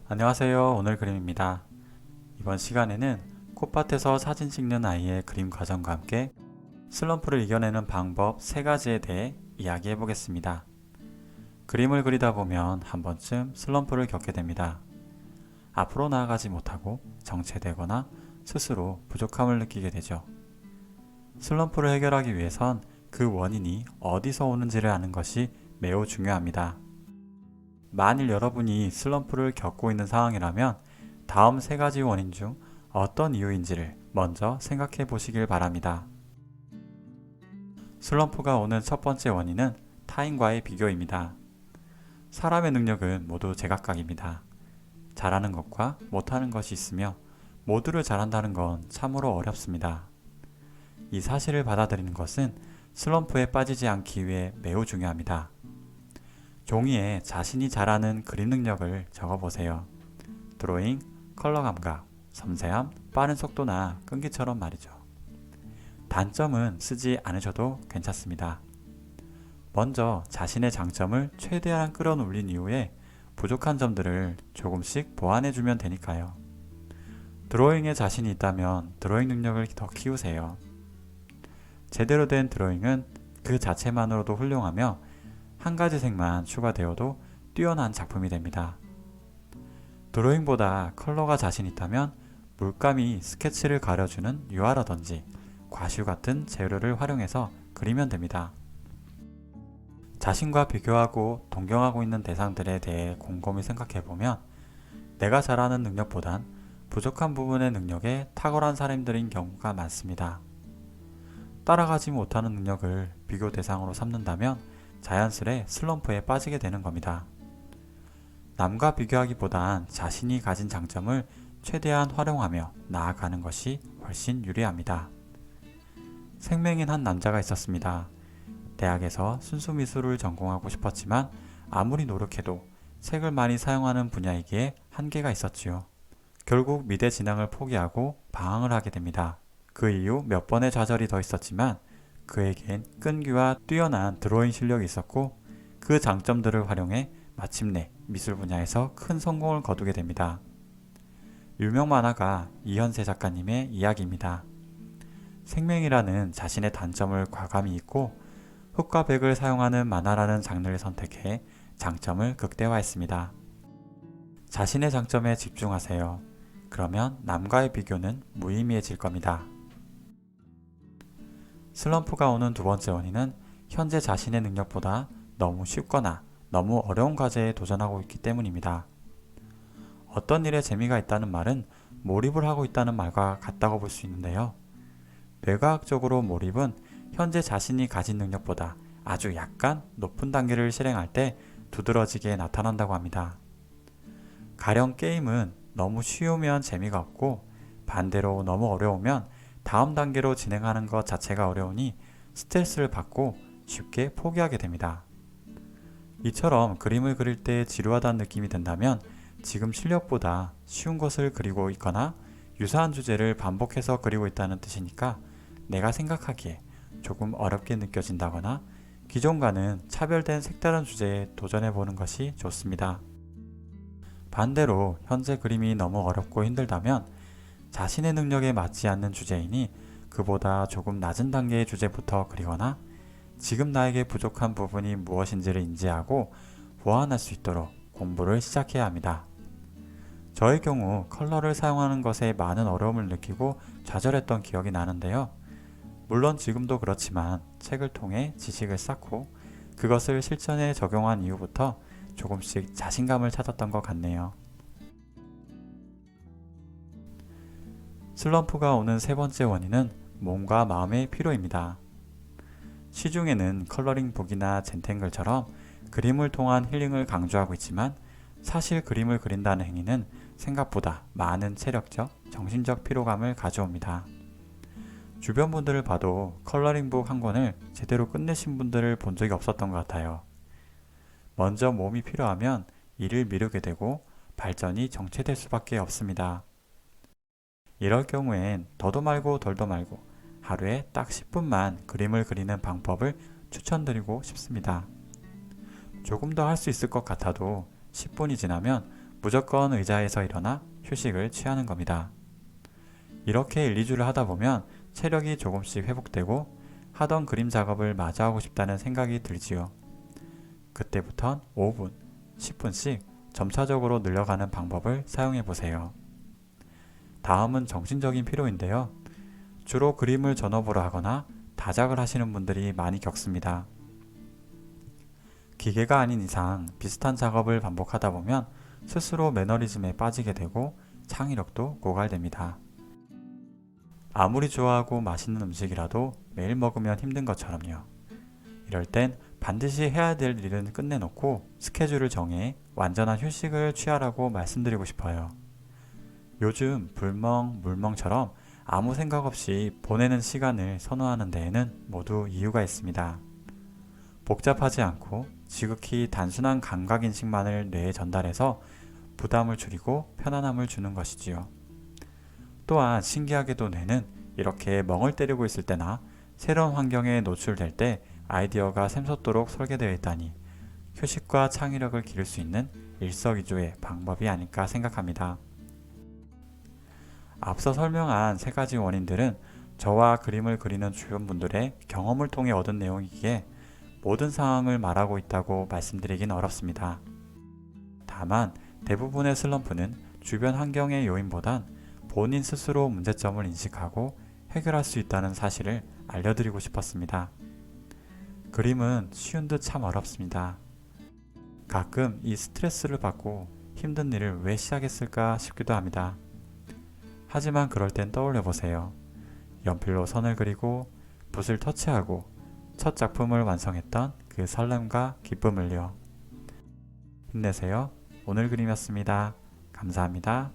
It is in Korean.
안녕하세요. 오늘 그림입니다. 이번 시간에는 콧밭에서 사진 찍는 아이의 그림 과정과 함께 슬럼프를 이겨내는 방법 3가지에 대해 이야기해 보겠습니다. 그림을 그리다 보면 한 번쯤 슬럼프를 겪게 됩니다. 앞으로 나아가지 못하고 정체되거나 스스로 부족함을 느끼게 되죠. 슬럼프를 해결하기 위해선 그 원인이 어디서 오는지를 아는 것이 매우 중요합니다. 만일 여러분이 슬럼프를 겪고 있는 상황이라면 다음 3가지 원인 중 어떤 이유인지를 먼저 생각해 보시길 바랍니다. 슬럼프가 오는 첫 번째 원인은 타인과의 비교입니다. 사람의 능력은 모두 제각각입니다. 잘하는 것과 못하는 것이 있으며 모두를 잘한다는 건 참으로 어렵습니다. 이 사실을 받아들이는 것은 슬럼프에 빠지지 않기 위해 매우 중요합니다. 종이에 자신이 잘하는 그림 능력을 적어보세요. 드로잉, 컬러 감각, 섬세함, 빠른 속도나 끈기처럼 말이죠. 단점은 쓰지 않으셔도 괜찮습니다. 먼저 자신의 장점을 최대한 끌어올린 이후에 부족한 점들을 조금씩 보완해주면 되니까요. 드로잉에 자신이 있다면 드로잉 능력을 더 키우세요. 제대로 된 드로잉은 그 자체만으로도 훌륭하며 한 가지 색만 추가되어도 뛰어난 작품이 됩니다. 드로잉보다 컬러가 자신 있다면 물감이 스케치를 가려주는 유화라든지 과슈 같은 재료를 활용해서 그리면 됩니다. 자신과 비교하고 동경하고 있는 대상들에 대해 곰곰이 생각해보면 내가 잘하는 능력보단 부족한 부분의 능력에 탁월한 사람들인 경우가 많습니다. 따라가지 못하는 능력을 비교 대상으로 삼는다면 자연스레 슬럼프에 빠지게 되는 겁니다. 남과 비교하기보단 자신이 가진 장점을 최대한 활용하며 나아가는 것이 훨씬 유리합니다. 생명인 한 남자가 있었습니다. 대학에서 순수미술을 전공하고 싶었지만 아무리 노력해도 색을 많이 사용하는 분야이기에 한계가 있었지요. 결국 미대 진학을 포기하고 방황을 하게 됩니다. 그 이후 몇 번의 좌절이 더 있었지만 그에겐 끈기와 뛰어난 드로잉 실력이 있었고 그 장점들을 활용해 마침내 미술 분야에서 큰 성공을 거두게 됩니다. 유명 만화가 이현세 작가님의 이야기입니다. 생명이라는 자신의 단점을 과감히 잊고 흑과 백을 사용하는 만화라는 장르를 선택해 장점을 극대화했습니다. 자신의 장점에 집중하세요. 그러면 남과의 비교는 무의미해질 겁니다. 슬럼프가 오는 두 번째 원인은 현재 자신의 능력보다 너무 쉽거나 너무 어려운 과제에 도전하고 있기 때문입니다. 어떤 일에 재미가 있다는 말은 몰입을 하고 있다는 말과 같다고 볼 수 있는데요. 뇌과학적으로 몰입은 현재 자신이 가진 능력보다 아주 약간 높은 단계를 실행할 때 두드러지게 나타난다고 합니다. 가령 게임은 너무 쉬우면 재미가 없고 반대로 너무 어려우면 다음 단계로 진행하는 것 자체가 어려우니 스트레스를 받고 쉽게 포기하게 됩니다. 이처럼 그림을 그릴 때 지루하다는 느낌이 든다면 지금 실력보다 쉬운 것을 그리고 있거나 유사한 주제를 반복해서 그리고 있다는 뜻이니까 내가 생각하기에 조금 어렵게 느껴진다거나 기존과는 차별된 색다른 주제에 도전해보는 것이 좋습니다. 반대로 현재 그림이 너무 어렵고 힘들다면 자신의 능력에 맞지 않는 주제이니 그보다 조금 낮은 단계의 주제부터 그리거나 지금 나에게 부족한 부분이 무엇인지를 인지하고 보완할 수 있도록 공부를 시작해야 합니다. 저의 경우 컬러를 사용하는 것에 많은 어려움을 느끼고 좌절했던 기억이 나는데요. 물론 지금도 그렇지만 책을 통해 지식을 쌓고 그것을 실전에 적용한 이후부터 조금씩 자신감을 찾았던 것 같네요. 슬럼프가 오는 세 번째 원인은 몸과 마음의 피로입니다. 시중에는 컬러링 북이나 젠탱글처럼 그림을 통한 힐링을 강조하고 있지만 사실 그림을 그린다는 행위는 생각보다 많은 체력적, 정신적 피로감을 가져옵니다. 주변 분들을 봐도 컬러링 북 한 권을 제대로 끝내신 분들을 본 적이 없었던 것 같아요. 먼저 몸이 필요하면 일을 미루게 되고 발전이 정체될 수밖에 없습니다. 이럴 경우엔 더도 말고 덜도 말고 하루에 딱 10분만 그림을 그리는 방법을 추천드리고 싶습니다. 조금 더 할 수 있을 것 같아도 10분이 지나면 무조건 의자에서 일어나 휴식을 취하는 겁니다. 이렇게 1, 2주를 하다 보면 체력이 조금씩 회복되고 하던 그림 작업을 마저 하고 싶다는 생각이 들지요. 그때부턴 5분, 10분씩 점차적으로 늘려가는 방법을 사용해 보세요. 다음은 정신적인 피로인데요. 주로 그림을 전업으로 하거나 다작을 하시는 분들이 많이 겪습니다. 기계가 아닌 이상 비슷한 작업을 반복하다 보면 스스로 매너리즘에 빠지게 되고 창의력도 고갈됩니다. 아무리 좋아하고 맛있는 음식이라도 매일 먹으면 힘든 것처럼요. 이럴 땐 반드시 해야 될 일은 끝내놓고 스케줄을 정해 완전한 휴식을 취하라고 말씀드리고 싶어요. 요즘 불멍, 물멍처럼 아무 생각 없이 보내는 시간을 선호하는 데에는 모두 이유가 있습니다. 복잡하지 않고 지극히 단순한 감각인식만을 뇌에 전달해서 부담을 줄이고 편안함을 주는 것이지요. 또한 신기하게도 뇌는 이렇게 멍을 때리고 있을 때나 새로운 환경에 노출될 때 아이디어가 샘솟도록 설계되어 있다니 휴식과 창의력을 기를 수 있는 일석이조의 방법이 아닐까 생각합니다. 앞서 설명한 세 가지 원인들은 저와 그림을 그리는 주변 분들의 경험을 통해 얻은 내용이기에 모든 상황을 말하고 있다고 말씀드리긴 어렵습니다. 다만 대부분의 슬럼프는 주변 환경의 요인보단 본인 스스로 문제점을 인식하고 해결할 수 있다는 사실을 알려드리고 싶었습니다. 그림은 쉬운 듯 참 어렵습니다. 가끔 이 스트레스를 받고 힘든 일을 왜 시작했을까 싶기도 합니다. 하지만 그럴 땐 떠올려 보세요. 연필로 선을 그리고 붓을 터치하고 첫 작품을 완성했던 그 설렘과 기쁨을요. 힘내세요. 오늘 그림이었습니다. 감사합니다.